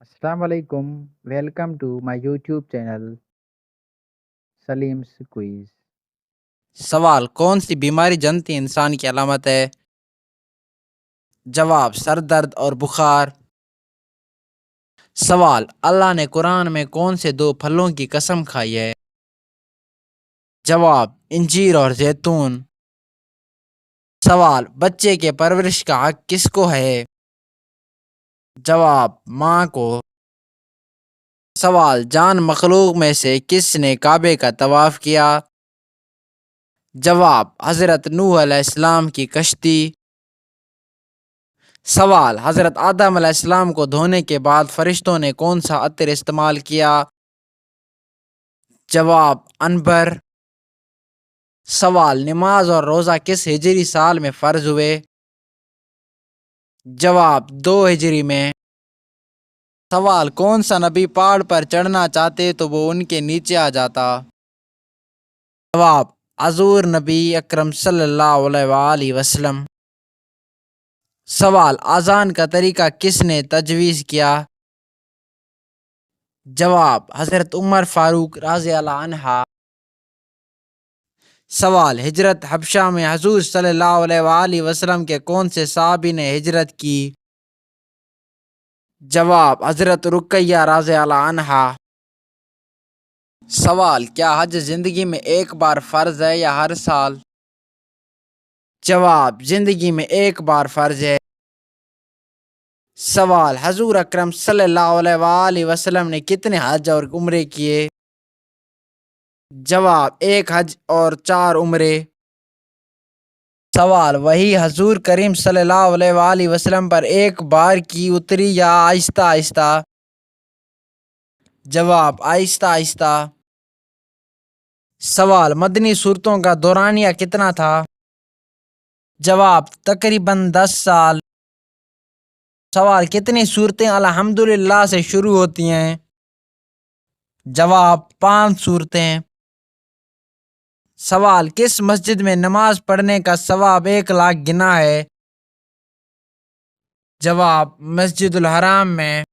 Assalamu alaikum. Welcome to my YouTube channel Salim's Quiz. سوال: کون سی بیماری جنتی انسان کی علامت ہے؟ جواب: سر درد اور بخار۔ سوال: اللہ نے قرآن میں کون سے دو پھلوں کی قسم کھائی ہے؟ جواب: انجیر اور زیتون۔ سوال: بچے کے پرورش کا حق کس کو ہے؟ جواب: ماں کو۔ سوال: جان مخلوق میں سے کس نے کعبے کا طواف کیا؟ جواب: حضرت نوح علیہ السلام کی کشتی۔ سوال: حضرت آدم علیہ السلام کو دھونے کے بعد فرشتوں نے کون سا عطر استعمال کیا؟ جواب: عنبر۔ سوال: نماز اور روزہ کس ہجری سال میں فرض ہوئے؟ جواب: 2 ہجری میں۔ سوال: کون سا نبی پہاڑ پر چڑھنا چاہتے تو وہ ان کے نیچے آ جاتا؟ جواب: حضور نبی اکرم صلی اللہ علیہ وآلہ وسلم۔ سوال: اذان کا طریقہ کس نے تجویز کیا؟ جواب: حضرت عمر فاروق رضی اللہ عنہ۔ سوال: ہجرت حبشہ میں حضور صلی اللہ علیہ وآلہ وسلم کے کون سے صحابی نے ہجرت کی؟ جواب: حضرت رقیہ رضی اللہ عنہا۔ سوال: کیا حج زندگی میں ایک بار فرض ہے یا ہر سال؟ جواب: زندگی میں ایک بار فرض ہے۔ سوال: حضور اکرم صلی اللہ علیہ وآلہ وسلم نے کتنے حج اور عمرے کیے؟ جواب: 1 حج اور 4 عمرے۔ سوال: وحی حضور کریم صلی اللہ علیہ وآلہ وسلم پر ایک بار کی اتری یا آہستہ آہستہ؟ جواب: آہستہ آہستہ۔ سوال: مدنی صورتوں کا دورانیہ کتنا تھا؟ جواب: تقریباً 10 سال۔ سوال: کتنی صورتیں الحمدللہ سے شروع ہوتی ہیں؟ جواب: 5 صورتیں۔ سوال: کس مسجد میں نماز پڑھنے کا ثواب 1 لاکھ گنا ہے؟ جواب: مسجد الحرام میں۔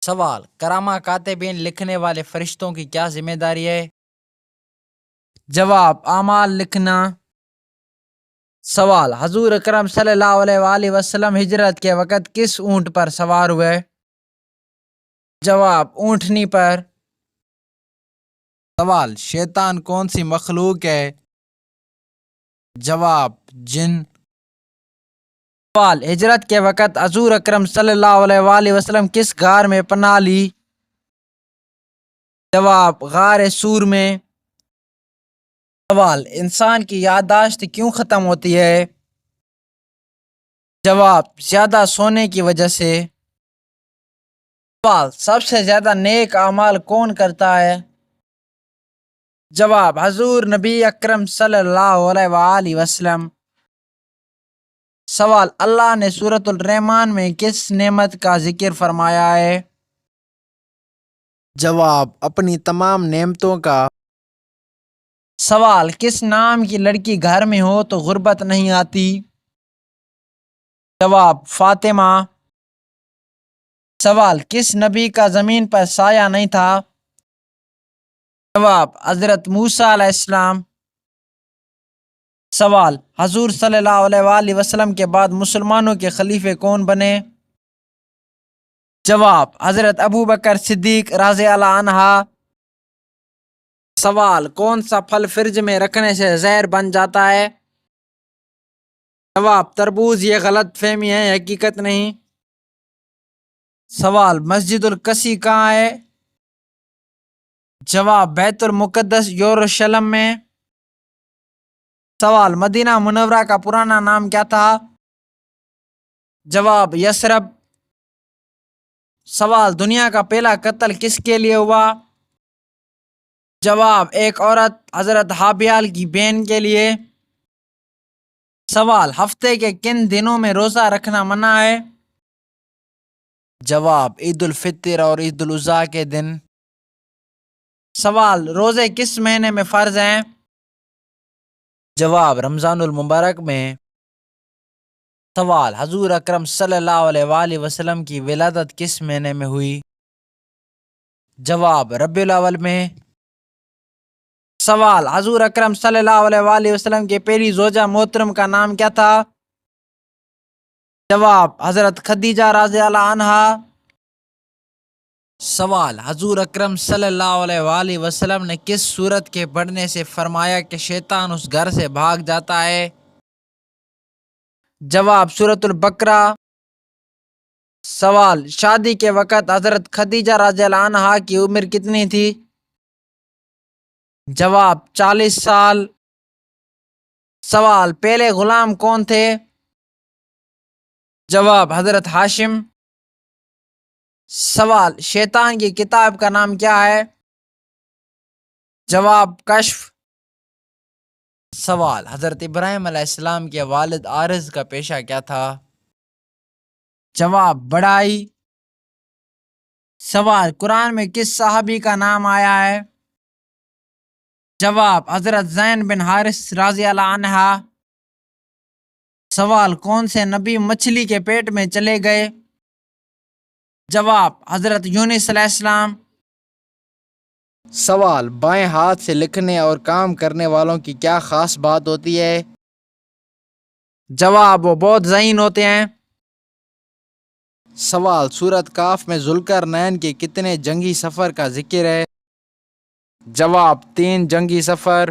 سوال: کرامہ کاتبین لکھنے والے فرشتوں کی کیا ذمہ داری ہے؟ جواب: اعمال لکھنا۔ سوال: حضور اکرم صلی اللہ علیہ وآلہ وسلم ہجرت کے وقت کس اونٹ پر سوار ہوئے؟ جواب: اونٹنی پر۔ سوال: شیطان کون سی مخلوق ہے؟ جواب: جن۔ سوال: ہجرت کے وقت حضور اکرم صلی اللہ علیہ وآلہ وسلم کس غار میں پناہ لی؟ جواب: غار سور میں۔ سوال: انسان کی یادداشت کیوں ختم ہوتی ہے؟ جواب: زیادہ سونے کی وجہ سے۔ سوال: سب سے زیادہ نیک اعمال کون کرتا ہے؟ جواب: حضور نبی اکرم صلی اللہ علیہ وآلہ وسلم۔ سوال: اللہ نے سورۃ الرحمن میں کس نعمت کا ذکر فرمایا ہے؟ جواب: اپنی تمام نعمتوں کا۔ سوال: کس نام کی لڑکی گھر میں ہو تو غربت نہیں آتی؟ جواب: فاطمہ۔ سوال: کس نبی کا زمین پر سایہ نہیں تھا؟ جواب: حضرت موسیٰ علیہ السلام۔ سوال: حضور صلی اللہ علیہ وآلہ وسلم کے بعد مسلمانوں کے خلیفے کون بنے؟ جواب: حضرت ابوبکر صدیق رضی اللہ عنہ۔ سوال: کون سا پھل فریج میں رکھنے سے زہر بن جاتا ہے؟ جواب: تربوز۔ یہ غلط فہمی ہے، حقیقت نہیں۔ سوال: مسجد الاقصی کہاں ہے؟ جواب: بیت المقدس یروشلم میں۔ سوال: مدینہ منورہ کا پرانا نام کیا تھا؟ جواب: یثرب۔ سوال: دنیا کا پہلا قتل کس کے لیے ہوا؟ جواب: ایک عورت حضرت حابیل کی بہن کے لیے۔ سوال: ہفتے کے کن دنوں میں روزہ رکھنا منع ہے؟ جواب: عید الفطر اور عید الاضحیٰ کے دن۔ سوال: روزے کس مہینے میں فرض ہیں؟ جواب: رمضان المبارک میں۔ سوال، حضور اکرم صلی اللہ علیہ وآلہ وسلم کی ولادت کس مہینے میں ہوئی؟ جواب، ربیع الاول میں۔ سوال، حضور اکرم صلی اللہ علیہ وآلہ وسلم کی پہلی زوجہ محترم کا نام کیا تھا؟ جواب، حضرت خدیجہ رضی اللہ عنہا۔ سوال، حضور اکرم صلی اللہ علیہ وآلہ وسلم نے کس سورت کے پڑھنے سے فرمایا کہ شیطان اس گھر سے بھاگ جاتا ہے؟ جواب، سورۃ البقرہ۔ سوال، شادی کے وقت حضرت خدیجہ رضی اللہ عنہا کی عمر کتنی تھی؟ جواب، 40 سال۔ سوال، پہلے غلام کون تھے؟ جواب، حضرت ہاشم۔ سوال، شیطان کی کتاب کا نام کیا ہے؟ جواب، کشف۔ سوال، حضرت ابراہیم علیہ السلام کے والد عارض کا پیشہ کیا تھا؟ جواب، بڑھائی۔ سوال، قرآن میں کس صحابی کا نام آیا ہے؟ جواب، حضرت زین بن حارث رضی اللہ عنہ۔ سوال، کون سے نبی مچھلی کے پیٹ میں چلے گئے؟ جواب، حضرت یونس علیہ السلام۔ سوال، بائیں ہاتھ سے لکھنے اور کام کرنے والوں کی کیا خاص بات ہوتی ہے؟ جواب، وہ بہت ذہین ہوتے ہیں۔ سوال، سورۃ کاف میں ذوالقرنین کے کتنے جنگی سفر کا ذکر ہے؟ جواب، 3 جنگی سفر۔